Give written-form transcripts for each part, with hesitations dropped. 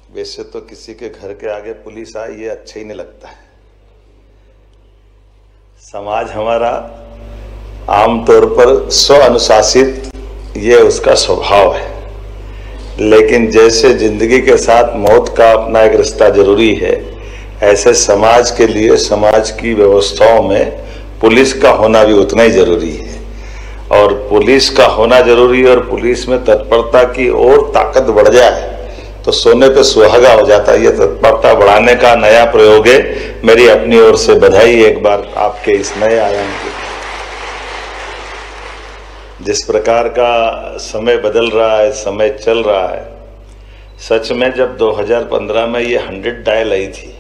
वैसे तो किसी के घर के आगे पुलिस आए ये अच्छा ही नहीं लगता है। समाज हमारा आमतौर पर स्व अनुशासित ये उसका स्वभाव है, लेकिन जैसे जिंदगी के साथ मौत का अपना एक रिश्ता जरूरी है, ऐसे समाज के लिए समाज की व्यवस्थाओं में पुलिस का होना भी उतना ही जरूरी है। और पुलिस का होना जरूरी है और पुलिस में तत्परता की और ताकत बढ़ जाए तो सोने पे सुहागा हो जाता है। ये तत्परता बढ़ाने का नया प्रयोग है। मेरी अपनी ओर से बधाई एक बार आपके इस नए आयाम की। जिस प्रकार का समय बदल रहा है, समय चल रहा है, सच में जब 2015 में ये 100 डायल आई थी,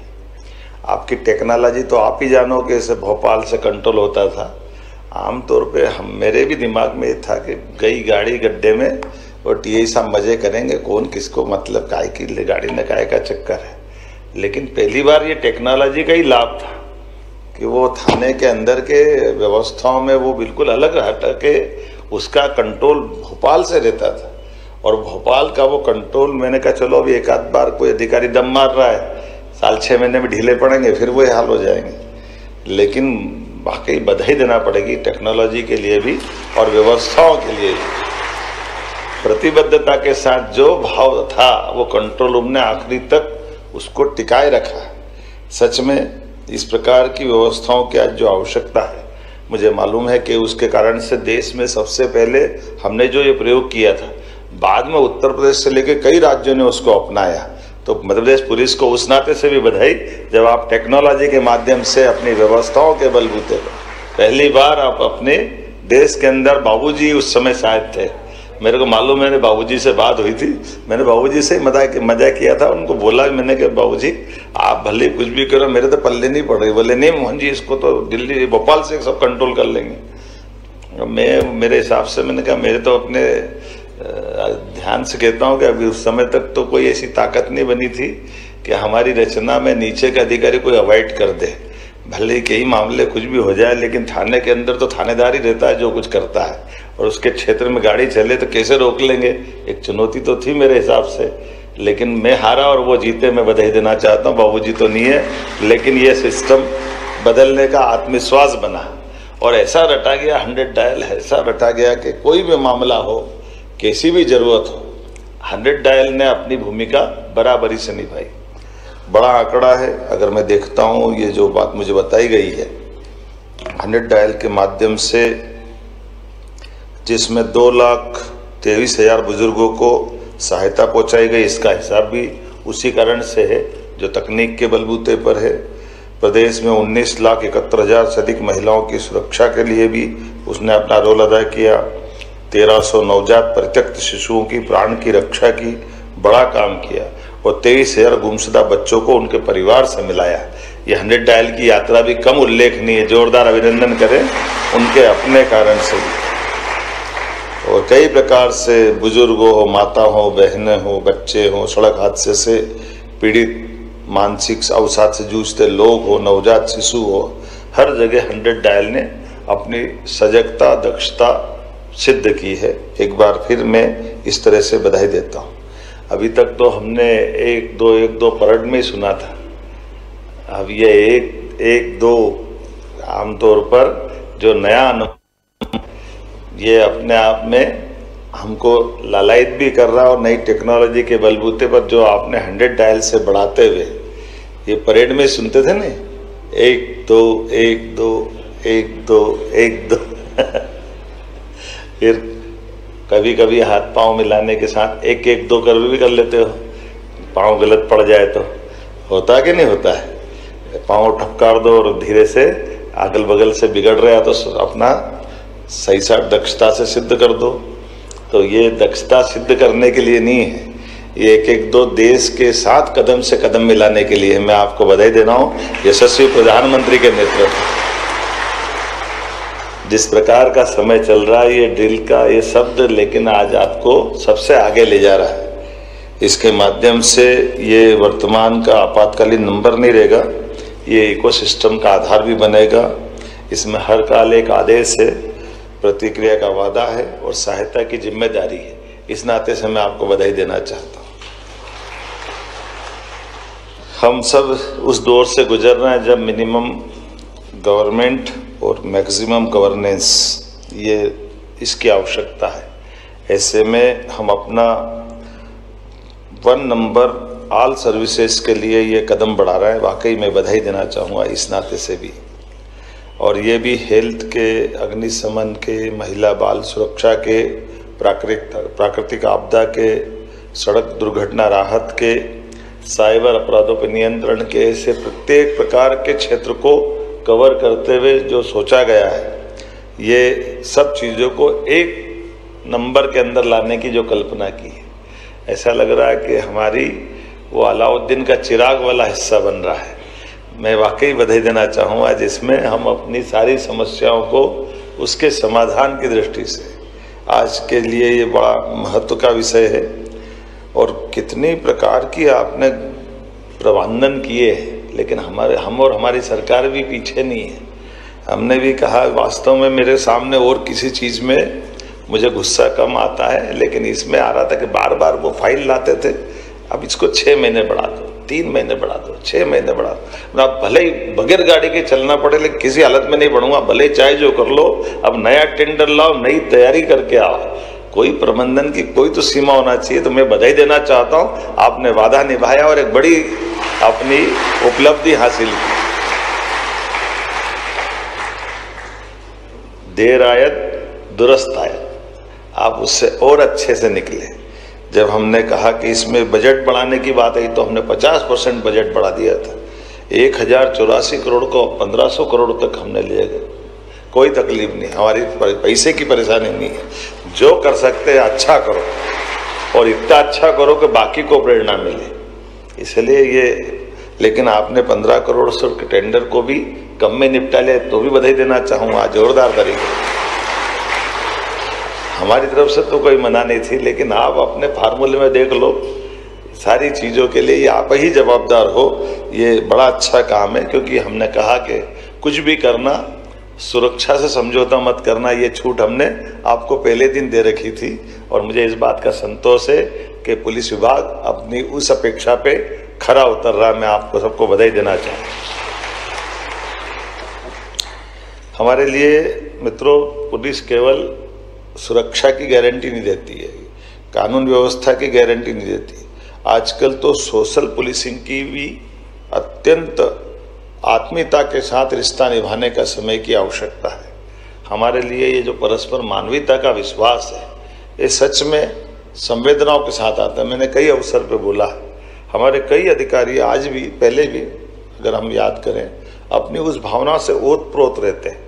आपकी टेक्नोलॉजी तो आप ही जानो कि इसे भोपाल से कंट्रोल होता था। आमतौर पे मेरे भी दिमाग में ये था कि गई गाड़ी गड्ढे में और टीआई साहब मजे करेंगे, कौन किसको मतलब काय की गाड़ी ने काय का चक्कर है। लेकिन पहली बार ये टेक्नोलॉजी का ही लाभ था कि वो थाने के अंदर के व्यवस्थाओं में वो बिल्कुल अलग हट के उसका कंट्रोल भोपाल से रहता था। और भोपाल का वो कंट्रोल, मैंने कहा चलो अभी एक आध बार कोई अधिकारी दम मार रहा है, साल 6 महीने में ढीले पड़ेंगे, फिर वो हाल हो जाएंगे। लेकिन वाकई बधाई देना पड़ेगी टेक्नोलॉजी के लिए भी और व्यवस्थाओं के लिए भी। प्रतिबद्धता के साथ जो भाव था वो कंट्रोल रूम ने आखिरी तक उसको टिकाए रखा। सच में इस प्रकार की व्यवस्थाओं की आज जो आवश्यकता है, मुझे मालूम है कि उसके कारण से देश में सबसे पहले हमने जो ये प्रयोग किया था, बाद में उत्तर प्रदेश से लेकर कई राज्यों ने उसको अपनाया। तो मध्य प्रदेश पुलिस को उस नाते से भी बधाई जब आप टेक्नोलॉजी के माध्यम से अपनी व्यवस्थाओं के बलबूते पर पहली बार आप अपने देश के अंदर, बाबूजी उस समय शायद थे, मेरे को मालूम, मैंने बाबूजी से बात हुई थी, मैंने बाबूजी से मजा किया था, उनको बोला मैंने कि बाबूजी आप भले कुछ भी करो, मेरे तो पल्ले नहीं पड़ रही। बोले नहीं मोहन जी, इसको तो दिल्ली भोपाल से सब कंट्रोल कर लेंगे। मेरे हिसाब से मैंने कहा, मेरे तो अपने ध्यान से कहता हूँ कि अभी उस समय तक तो कोई ऐसी ताकत नहीं बनी थी कि हमारी रचना में नीचे का अधिकारी कोई अवॉइड कर दे। भले कई मामले कुछ भी हो जाए, लेकिन थाने के अंदर तो थानेदार ही रहता है जो कुछ करता है, और उसके क्षेत्र में गाड़ी चले तो कैसे रोक लेंगे। एक चुनौती तो थी मेरे हिसाब से, लेकिन मैं हारा और वो जीते। मैं बधाई देना चाहता हूँ, बाबूजी तो नहीं है, लेकिन ये सिस्टम बदलने का आत्मविश्वास बना और ऐसा रटा गया, 100 डायल ऐसा रटा गया कि कोई भी मामला हो, कैसी भी जरूरत हो, 100 डायल ने अपनी भूमिका बराबरी से निभाई। बड़ा आंकड़ा है। अगर मैं देखता हूँ ये जो बात मुझे बताई गई है, 100 डायल के माध्यम से जिसमें 2,23,000 बुजुर्गों को सहायता पहुंचाई गई, इसका हिसाब भी उसी कारण से है जो तकनीक के बलबूते पर है। प्रदेश में 19,71,000 से अधिक महिलाओं की सुरक्षा के लिए भी उसने अपना रोल अदा किया। 1,300 नवजात परित्यक्त शिशुओं की प्राण की रक्षा की, बड़ा काम किया। और 23,000 गुमशुदा बच्चों को उनके परिवार से मिलाया। ये 100 डायल की यात्रा भी कम उल्लेखनीय है। जोरदार अभिनंदन करें उनके अपने कारण से भी। और कई प्रकार से बुजुर्ग हो, माता हो, बहनें हो, बच्चे हो, सड़क हादसे से पीड़ित, मानसिक अवसाद से जूझते लोग हो, नवजात शिशु हो, हर जगह 100 डायल ने अपनी सजगता, दक्षता सिद्ध की है। एक बार फिर मैं इस तरह से बधाई देता हूँ। अभी तक तो हमने एक दो परेड में ही सुना था। अब ये एक दो आमतौर पर जो नया अनुभव ये अपने आप में हमको लालायित भी कर रहा है। और नई टेक्नोलॉजी के बलबूते पर जो आपने 100 डायल से बढ़ाते हुए ये परेड में सुनते थे ना, 1 2 1 2 1 2 1 2 फिर कभी कभी हाथ पांव मिलाने के साथ 1 1 2 कर भी कर लेते हो। पांव गलत पड़ जाए तो होता कि नहीं होता है, पांव ठपकार दो और धीरे से अगल बगल से बिगड़ रहा तो अपना सही साथ दक्षता से सिद्ध कर दो। तो ये दक्षता सिद्ध करने के लिए नहीं है, ये 1 1 2 देश के साथ कदम से कदम मिलाने के लिए। मैं आपको बधाई देना हूँ यशस्वी प्रधानमंत्री के नेतृत्व। जिस प्रकार का समय चल रहा है, ये ड्रिल का ये शब्द लेकिन आज आपको सबसे आगे ले जा रहा है। इसके माध्यम से ये वर्तमान का आपातकालीन नंबर नहीं रहेगा, ये इकोसिस्टम का आधार भी बनेगा। इसमें हर काल एक आदेश है, प्रतिक्रिया का वादा है और सहायता की जिम्मेदारी है। इस नाते से मैं आपको बधाई देना चाहता हूँ। हम सब उस दौर से गुजर रहे हैं जब मिनिमम गवर्नमेंट और मैक्सिमम गवर्नेंस ये इसकी आवश्यकता है। ऐसे में हम अपना 1 नंबर ऑल सर्विसेज के लिए ये कदम बढ़ा रहे हैं। वाकई मैं बधाई देना चाहूँगा इस नाते से भी। और ये भी हेल्थ के, अग्निशमन के, महिला बाल सुरक्षा के, प्राकृतिक आपदा के, सड़क दुर्घटना राहत के, साइबर अपराधों पर नियंत्रण के, ऐसे प्रत्येक प्रकार के क्षेत्र को कवर करते हुए जो सोचा गया है, ये सब चीज़ों को एक नंबर के अंदर लाने की जो कल्पना की है, ऐसा लग रहा है कि हमारी वो अलाउद्दीन का चिराग वाला हिस्सा बन रहा है। मैं वाकई बधाई देना चाहूँगा जिसमें हम अपनी सारी समस्याओं को उसके समाधान की दृष्टि से, आज के लिए ये बड़ा महत्व का विषय है। और कितनी प्रकार की आपने प्रबंधन किए हैं, लेकिन हम और हमारी सरकार भी पीछे नहीं है। हमने भी कहा, वास्तव में मेरे सामने और किसी चीज़ में मुझे गुस्सा कम आता है, लेकिन इसमें आ रहा था कि बार बार वो फाइल लाते थे, अब इसको 6 महीने बढ़ा दो, 3 महीने बढ़ा दो, 6 महीने बढ़ा दो। अब भले ही बगैर गाड़ी के चलना पड़े, लेकिन किसी हालत में नहीं बढ़ूंगा, भले चाहे जो कर लो। अब नया टेंडर लाओ, नई तैयारी करके आओ। कोई प्रबंधन की कोई तो सीमा होना चाहिए। तो मैं बधाई देना चाहता हूँ, आपने वादा निभाया और एक बड़ी अपनी उपलब्धि हासिल की। देर आयत दुरुस्त आयत, आप उससे और अच्छे से निकले। जब हमने कहा कि इसमें बजट बढ़ाने की बात आई तो हमने 50% बजट बढ़ा दिया था। 1084 करोड़ को 1500 करोड़ तक हमने ले गए। कोई तकलीफ नहीं, हमारी पैसे की परेशानी नहीं है। जो कर सकते हैं अच्छा करो, और इतना अच्छा करो कि बाकी को प्रेरणा मिले। इसलिए ये, लेकिन आपने 15 करोड़ से के टेंडर को भी कम में निपटा लिया, तो भी बधाई देना चाहूँगा जोरदार तरीके। हमारी तरफ से तो कोई मना नहीं थी, लेकिन आप अपने फार्मूले में देख लो, सारी चीज़ों के लिए आप ही जवाबदार हो। ये बड़ा अच्छा काम है, क्योंकि हमने कहा कि कुछ भी करना, सुरक्षा से समझौता मत करना। ये छूट हमने आपको पहले दिन दे रखी थी, और मुझे इस बात का संतोष है कि पुलिस विभाग अपनी उस अपेक्षा पे खरा उतर रहा। मैं आपको सबको बधाई देना चाहूँ। हमारे लिए मित्रों, पुलिस केवल सुरक्षा की गारंटी नहीं देती है, कानून व्यवस्था की गारंटी नहीं देती। आजकल तो सोशल पुलिसिंग की भी अत्यंत आत्मीयता के साथ रिश्ता निभाने का समय की आवश्यकता है। हमारे लिए ये जो परस्पर मानवीयता का विश्वास है, ये सच में संवेदनाओं के साथ आता है। मैंने कई अवसर पे बोला है, हमारे कई अधिकारी आज भी, पहले भी अगर हम याद करें, अपनी उस भावना से ओतप्रोत रहते हैं।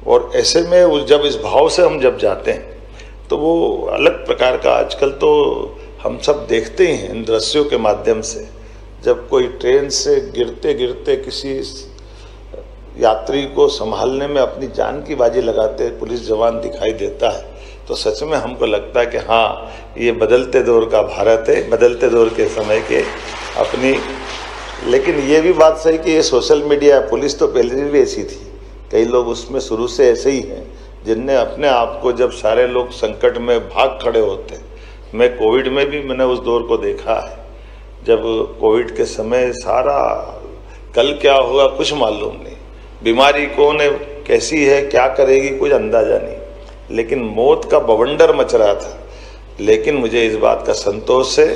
और ऐसे में जब इस भाव से हम जब जाते हैं तो वो अलग प्रकार का, आजकल तो हम सब देखते ही हैं इन दृश्यों के माध्यम से, जब कोई ट्रेन से गिरते गिरते किसी यात्री को संभालने में अपनी जान की बाजी लगाते पुलिस जवान दिखाई देता है, तो सच में हमको लगता है कि हाँ, ये बदलते दौर का भारत है, बदलते दौर के समय के अपनी। लेकिन ये भी बात सही कि ये सोशल मीडिया, पुलिस तो पहले भी ऐसी थी, कई लोग उसमें शुरू से ऐसे ही हैं, जिनने अपने आप को, जब सारे लोग संकट में भाग खड़े होते। मैं कोविड में भी मैंने उस दौर को देखा है, जब कोविड के समय सारा कल क्या होगा कुछ मालूम नहीं, बीमारी कौन है, कैसी है, क्या करेगी, कुछ अंदाजा नहीं, लेकिन मौत का बवंडर मच रहा था। लेकिन मुझे इस बात का संतोष है,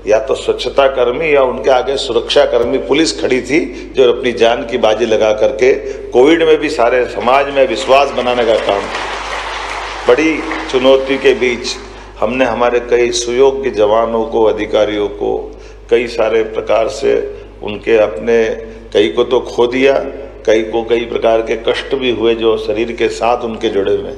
या तो स्वच्छता कर्मी या उनके आगे सुरक्षा कर्मी पुलिस खड़ी थी, जो अपनी जान की बाजी लगा करके कोविड में भी सारे समाज में विश्वास बनाने का काम। बड़ी चुनौती के बीच हमने हमारे कई सुयोग्य जवानों को, अधिकारियों को कई सारे प्रकार से उनके अपने, कई को तो खो दिया, कई को कई प्रकार के कष्ट भी हुए जो शरीर के साथ उनके जुड़े हुए।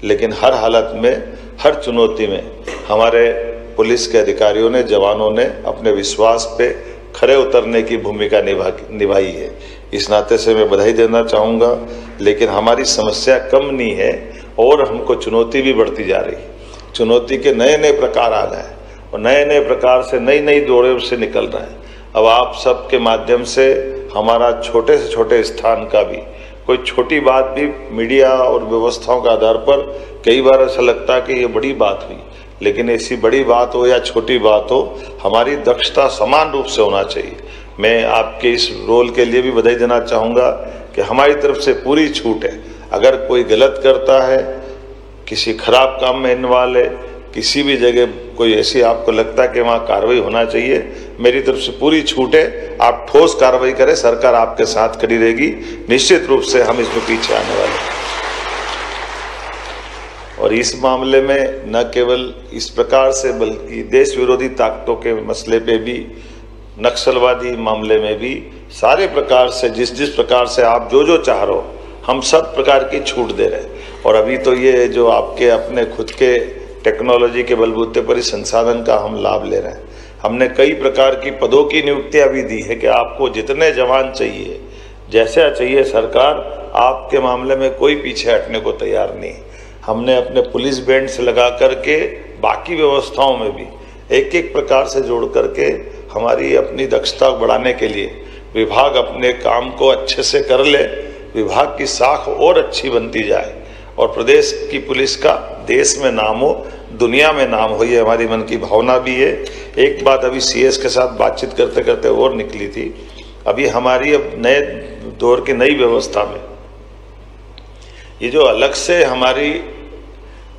लेकिन हर हालत में, हर चुनौती में हमारे पुलिस के अधिकारियों ने, जवानों ने अपने विश्वास पे खरे उतरने की भूमिका निभाई है। इस नाते से मैं बधाई देना चाहूँगा। लेकिन हमारी समस्या कम नहीं है, और हमको चुनौती भी बढ़ती जा रही है। चुनौती के नए नए प्रकार आ गए, और नए नए प्रकार से नई नई दौड़ों से निकल रहे हैं। अब आप सब के माध्यम से हमारा छोटे से छोटे स्थान का भी, कोई छोटी बात भी मीडिया और व्यवस्थाओं के आधार पर कई बार ऐसा लगता है कि ये बड़ी बात हुई, लेकिन ऐसी बड़ी बात हो या छोटी बात हो, हमारी दक्षता समान रूप से होना चाहिए। मैं आपके इस रोल के लिए भी बधाई देना चाहूँगा कि हमारी तरफ से पूरी छूट है। अगर कोई गलत करता है, किसी खराब काम में इन्वॉल्व है, किसी भी जगह कोई ऐसी आपको लगता है कि वहाँ कार्रवाई होना चाहिए, मेरी तरफ से पूरी छूट है। आप ठोस कार्रवाई करें, सरकार आपके साथ खड़ी रहेगी। निश्चित रूप से हम इसमें पीछे आने वाले हैं। और इस मामले में न केवल इस प्रकार से बल्कि देश विरोधी ताकतों के मसले पे भी, नक्सलवादी मामले में भी सारे प्रकार से जिस प्रकार से आप जो चाह रहे हो, हम सब प्रकार की छूट दे रहे हैं। और अभी तो ये जो आपके अपने खुद के टेक्नोलॉजी के बलबूते पर इस संसाधन का हम लाभ ले रहे हैं। हमने कई प्रकार की पदों की नियुक्तियां भी दी है कि आपको जितने जवान चाहिए, जैसा चाहिए, सरकार आपके मामले में कोई पीछे हटने को तैयार नहीं। हमने अपने पुलिस बैंड से लगा करके बाकी व्यवस्थाओं में भी एक प्रकार से जोड़ करके हमारी अपनी दक्षता बढ़ाने के लिए विभाग अपने काम को अच्छे से कर ले, विभाग की साख और अच्छी बनती जाए और प्रदेश की पुलिस का देश में नाम हो, दुनिया में नाम हो, ये हमारी मन की भावना भी है। एक बात अभी सीएस के साथ बातचीत करते करते और निकली थी। अभी हमारी अब नए दौर की नई व्यवस्था में ये जो अलग से हमारी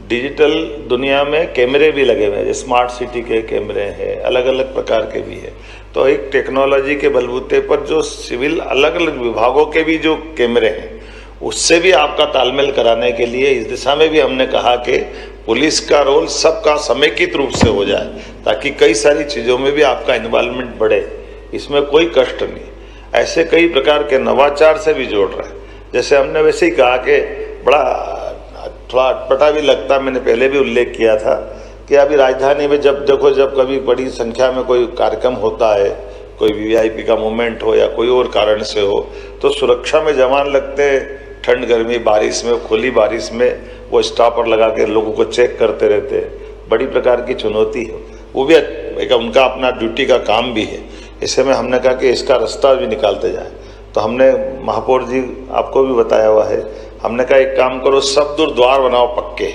डिजिटल दुनिया में कैमरे भी लगे हुए हैं, स्मार्ट सिटी के कैमरे हैं, अलग अलग प्रकार के भी है। तो एक टेक्नोलॉजी के बलबूते पर जो सिविल अलग अलग विभागों के भी जो कैमरे हैं, उससे भी आपका तालमेल कराने के लिए इस दिशा में भी हमने कहा कि पुलिस का रोल सबका समेकित रूप से हो जाए, ताकि कई सारी चीज़ों में भी आपका इन्वॉल्वमेंट बढ़े। इसमें कोई कष्ट नहीं। ऐसे कई प्रकार के नवाचार से भी जोड़ रहे हैं। जैसे हमने वैसे ही कहा कि बड़ा थोड़ा अटपटा भी लगता, मैंने पहले भी उल्लेख किया था कि अभी राजधानी में जब देखो, जब कभी बड़ी संख्या में कोई कार्यक्रम होता है, कोई वीआईपी का मूवमेंट हो या कोई और कारण से हो, तो सुरक्षा में जवान लगते हैं। ठंड गर्मी बारिश में, खुली बारिश में वो स्टॉपर लगा के लोगों को चेक करते रहते हैं। बड़ी प्रकार की चुनौती है, वो भी एक उनका अपना ड्यूटी का काम भी है। ऐसे में हमने कहा कि इसका रास्ता भी निकालते जाए। तो हमने महापौर जी आपको भी बताया हुआ है, हमने कहा एक काम करो, सब दूर द्वार बनाओ पक्के,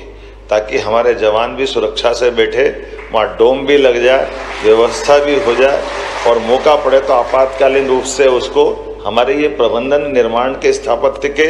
ताकि हमारे जवान भी सुरक्षा से बैठे, वहाँ डोम भी लग जाए, व्यवस्था भी हो जाए, और मौका पड़े तो आपातकालीन रूप से उसको हमारे ये प्रबंधन निर्माण के स्थापत्य के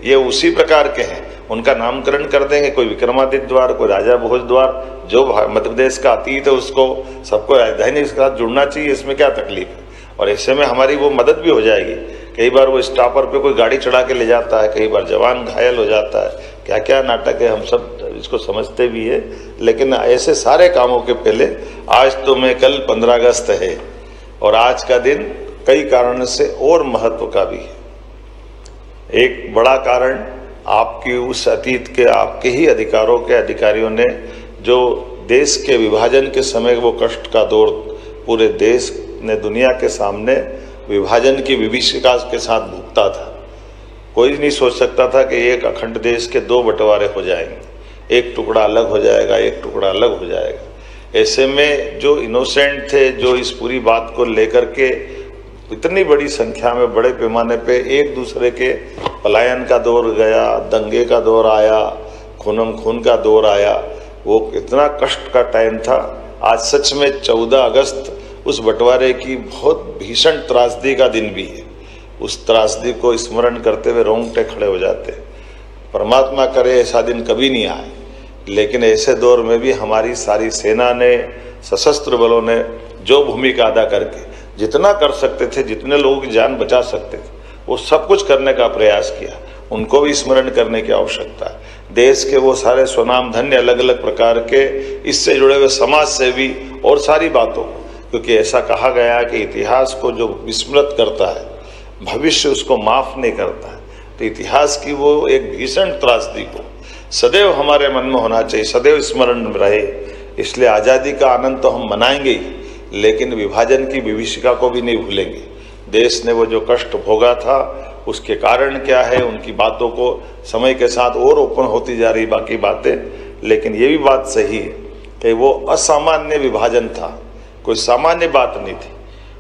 ये उसी प्रकार के हैं, उनका नामकरण कर देंगे। कोई विक्रमादित्य द्वार, कोई राजा भोज द्वार, जो मध्य प्रदेश का अतीत है उसको सबको राजधानी के साथ जुड़ना चाहिए। इसमें क्या तकलीफ है? और ऐसे में हमारी वो मदद भी हो जाएगी। कई बार वो स्टॉपर पे कोई गाड़ी चढ़ा के ले जाता है, कई बार जवान घायल हो जाता है, क्या क्या नाटक है, हम सब इसको समझते भी है। लेकिन ऐसे सारे कामों के पहले आज तो मैं कल 15 अगस्त है, और आज का दिन कई कारणों से और महत्व का भी है। एक बड़ा कारण आपकी उस अतीत के आपके ही अधिकारियों ने जो देश के विभाजन के समय वो कष्ट का दौर पूरे देश ने दुनिया के सामने विभाजन की विभीषिका के साथ भुगता था। कोई नहीं सोच सकता था कि एक अखंड देश के दो बंटवारे हो जाएंगे, एक टुकड़ा अलग हो जाएगा, एक टुकड़ा अलग हो जाएगा। ऐसे में जो इनोसेंट थे, जो इस पूरी बात को लेकर के इतनी बड़ी संख्या में बड़े पैमाने पे एक दूसरे के पलायन का दौर गया, दंगे का दौर आया, खूनम खून का दौर आया, वो इतना कष्ट का टाइम था। आज सच में 14 अगस्त उस बंटवारे की बहुत भीषण त्रासदी का दिन भी है। उस त्रासदी को स्मरण करते हुए रोंगटे खड़े हो जाते हैं। परमात्मा करे ऐसा दिन कभी नहीं आए, लेकिन ऐसे दौर में भी हमारी सारी सेना ने, सशस्त्र बलों ने जो भूमिका अदा करके जितना कर सकते थे, जितने लोगों की जान बचा सकते थे, वो सब कुछ करने का प्रयास किया। उनको भी स्मरण करने की आवश्यकता है। देश के वो सारे स्वनाम धन्य अलग अलग प्रकार के इससे जुड़े हुए समाज सेवी और सारी बातों, क्योंकि ऐसा कहा गया है कि इतिहास को जो विस्मृत करता है, भविष्य उसको माफ नहीं करता है। तो इतिहास की वो एक भीषण त्रासदी को सदैव हमारे मन में होना चाहिए, सदैव स्मरण में रहे। इसलिए आज़ादी का आनंद तो हम मनाएंगे ही, लेकिन विभाजन की विभीषिका को भी नहीं भूलेंगे। देश ने वो जो कष्ट भोगा था, उसके कारण क्या है, उनकी बातों को समय के साथ और ओपन होती जा रही बाकी बातें। लेकिन ये भी बात सही है कि वो असामान्य विभाजन था, कोई सामान्य बात नहीं थी।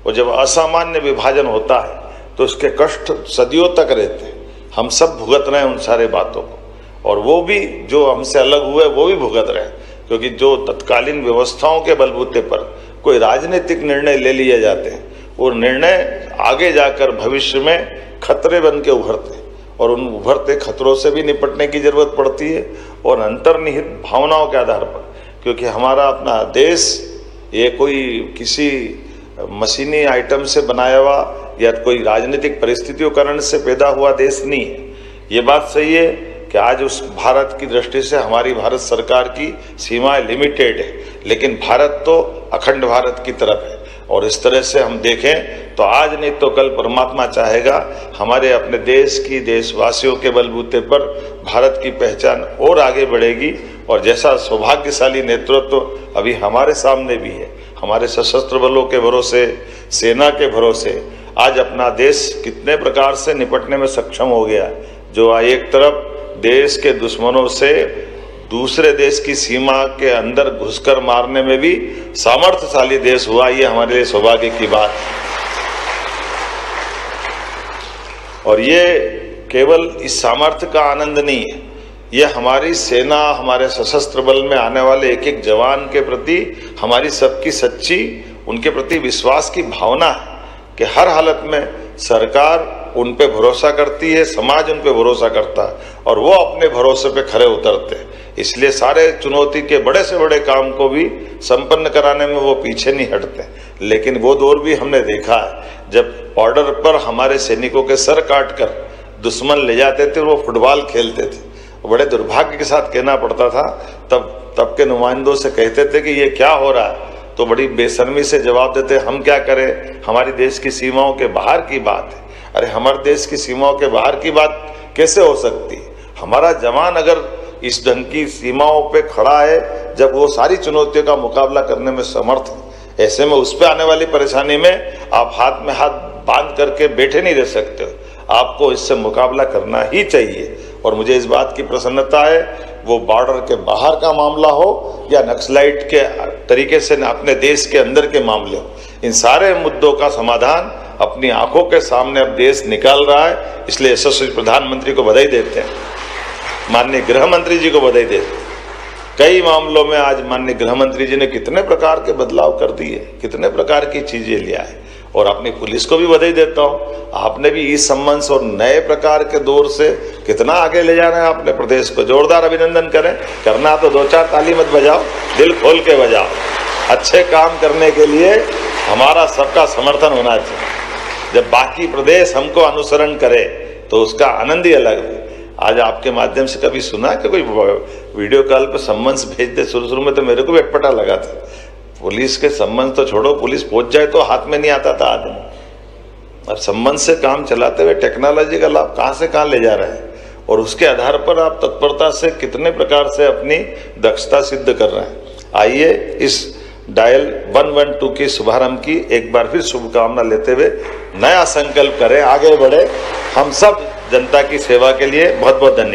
और जब असामान्य विभाजन होता है तो उसके कष्ट सदियों तक रहते हैं। हम सब भुगत रहे हैं उन सारे बातों को, और वो भी जो हमसे अलग हुए वो भी भुगत रहे हैं, क्योंकि जो तत्कालीन व्यवस्थाओं के बलबूते पर कोई राजनीतिक निर्णय ले लिए जाते हैं, वो निर्णय आगे जाकर भविष्य में खतरे बन के उभरते, और उन उभरते खतरों से भी निपटने की जरूरत पड़ती है, और अंतर्निहित भावनाओं के आधार पर, क्योंकि हमारा अपना देश ये कोई किसी मशीनी आइटम से बनाया हुआ या कोई राजनीतिक परिस्थितियों कारण से पैदा हुआ देश नहीं है। ये बात सही है कि आज उस भारत की दृष्टि से हमारी भारत सरकार की सीमाएं लिमिटेड है, लेकिन भारत तो अखंड भारत की तरफ है, और इस तरह से हम देखें तो आज नहीं तो कल परमात्मा चाहेगा हमारे अपने देश की, देशवासियों के बलबूते पर भारत की पहचान और आगे बढ़ेगी। और जैसा सौभाग्यशाली नेतृत्व अभी हमारे सामने भी है, हमारे सशस्त्र बलों के भरोसे, सेना के भरोसे आज अपना देश कितने प्रकार से निपटने में सक्षम हो गया, जो एक तरफ देश के दुश्मनों से दूसरे देश की सीमा के अंदर घुसकर मारने में भी सामर्थ्यशाली देश हुआ। ये हमारे लिए सौभाग्य की बात है। और ये केवल इस सामर्थ्य का आनंद नहीं है, ये हमारी सेना, हमारे सशस्त्र बल में आने वाले एक एक जवान के प्रति हमारी सबकी सच्ची उनके प्रति विश्वास की भावना है कि हर हालत में सरकार उन पे भरोसा करती है, समाज उन पे भरोसा करता है, और वो अपने भरोसे पे खरे उतरते हैं। इसलिए सारे चुनौती के बड़े से बड़े काम को भी संपन्न कराने में वो पीछे नहीं हटते। लेकिन वो दौर भी हमने देखा है जब बॉर्डर पर हमारे सैनिकों के सर काट कर दुश्मन ले जाते थे, वो फुटबॉल खेलते थे। बड़े दुर्भाग्य के साथ कहना पड़ता था, तब के नुमाइंदों से कहते थे कि ये क्या हो रहा है, तो बड़ी बेशर्मी से जवाब देते, हम क्या करें, हमारी देश की सीमाओं के बाहर की बात है। अरे हमारे देश की सीमाओं के बाहर की बात कैसे हो सकती है? हमारा जवान अगर इस ढंग की सीमाओं पे खड़ा है, जब वो सारी चुनौतियों का मुकाबला करने में समर्थ है, ऐसे में उस पे आने वाली परेशानी में आप हाथ में हाथ बांध करके बैठे नहीं रह सकते हो, आपको इससे मुकाबला करना ही चाहिए। और मुझे इस बात की प्रसन्नता है, वो बॉर्डर के बाहर का मामला हो या नक्सलाइट के तरीके से अपने देश के अंदर के मामले हो, इन सारे मुद्दों का समाधान अपनी आंखों के सामने अब देश निकाल रहा है। इसलिए यशस्वी प्रधानमंत्री को बधाई देते हैं, माननीय गृह मंत्री जी को बधाई देते हैं। कई मामलों में आज माननीय गृह मंत्री जी ने कितने प्रकार के बदलाव कर दिए, कितने प्रकार की चीजें लिया है, और अपनी पुलिस को भी बधाई देता हूँ। आपने भी इस संबंध और नए प्रकार के दौर से कितना आगे ले जाना है अपने प्रदेश को, जोरदार अभिनंदन करें। करना तो 2-4 ताली मत बजाओ, दिल खोल के बजाओ। अच्छे काम करने के लिए हमारा सबका समर्थन होना चाहिए। जब बाकी प्रदेश हमको अनुसरण करे तो उसका आनंद ही अलग है। आज आपके माध्यम से कभी सुना कि कोई वीडियो कॉल पर सम्मन्स भेज दे? शुरू में तो मेरे को भी अटपटा लगा था। पुलिस के सम्मन्स तो छोड़ो, पुलिस पहुंच जाए तो हाथ में नहीं आता था आदमी। अब सम्मन्स से काम चलाते हुए टेक्नोलॉजी का लाभ कहाँ से कहाँ ले जा रहे हैं, और उसके आधार पर आप तत्परता से कितने प्रकार से अपनी दक्षता सिद्ध कर रहे हैं। आइए इस डायल 112 की शुभारंभ की एक बार फिर शुभकामना लेते हुए नया संकल्प करें, आगे बढ़े हम सब जनता की सेवा के लिए। बहुत बहुत धन्यवाद।